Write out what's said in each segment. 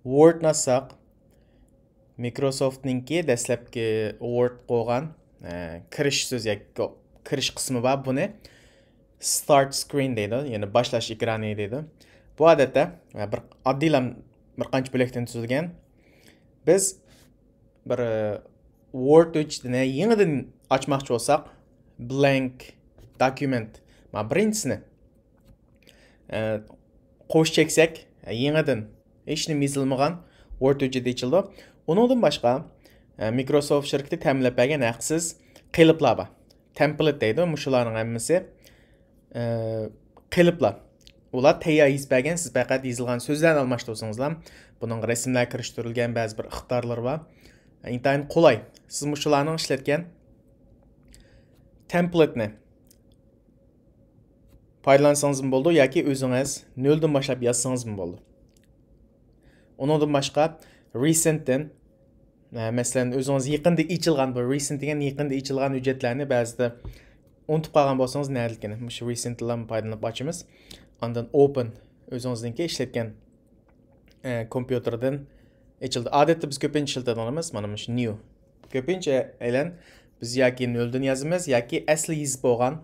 Word nasaq Microsoft'ninki dastlabki Word qo'ygan kirish so'z yoki kirish qismi bor. Buni start screen deydi, ya'ni boshlash ekrani deydi. Bu odatda bir oddiylam bir qancha bo'lakdan tuzilgan. Biz bir Word hujjatini yangidan ochmoqchi bo'lsak, blank document ma birinchisini qo'sh cheksak, yangidan hech nima yozilmagan Word hujjati ochildi. Uningdan boshqa Microsoft shirkati ta'minlab bergan haqsiz qiliblar bor. Template deydi, mushularning hammasi qiliblar. Ular tayyor yozib bergan, siz faqat yozilgan so'zlarni almashtirsangizlar, buning rasmlar kirishtirilgan ba'zi bir ixtiyorlar bor. Intayin qulay. Siz mushularning ishlatgan template'ni foydalansangiz bo'ldi yoki o'zingiz noldan boshlab yozsangiz bo'ldi. Uningdan boshqa recent'dan masalan o'zingiz yaqinda ochilgan bu recent degan yaqinda ochilgan hujjatlarni ba'zida unutib qolgan bo'lsangiz narilikini shu recent'larni foydalanib ochamiz. Ondan open o'zingizniki ishlatgan kompyuterdan ochildi. Odatda biz ko'pincha ishlatadiganimiz mana shu new. Ko'pincha aylan biz yoki noldan yozamiz yoki asli yozib bo'lgan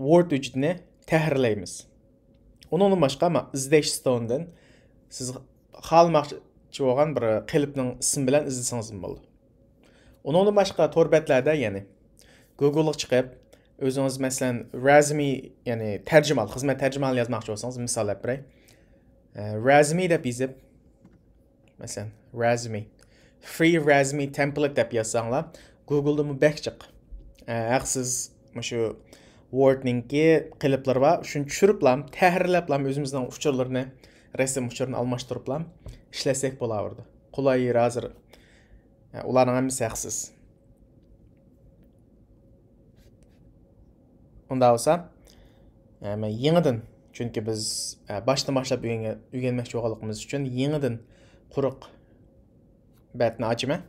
Word hujjatini tahrirlaymiz. Uningdan boshqa izlash stone'dan siz xohlamoqchi bo'lgan bir qilibning ismi bilan izlasangiz bo'ldi. Uningdan boshqa tor betlarda, ya'ni Google'ga chiqib, o'zingiz masalan resume, ya'ni tarjimal, xizmat tarjimal yozmoqchi bo'lsangiz, misollab beray. Resume deb yozib, masalan resume, free resume template deb yozsanglar, Google'da mubakchiq. Haqsiz shu Word'ninki qiliblar va shuni tushiriblam, tahrirlablam o'zimizning uchurlarni, rasm uchurini almashtiriblam ishlasak bo'lardi. Qulay hozir ularning hammasi haqsiz. Unda olsa, men yangidan, chunki biz boshdan boshlab o'rganmoqchi bo'lganligimiz uchun yangidan quruq betni ochaman.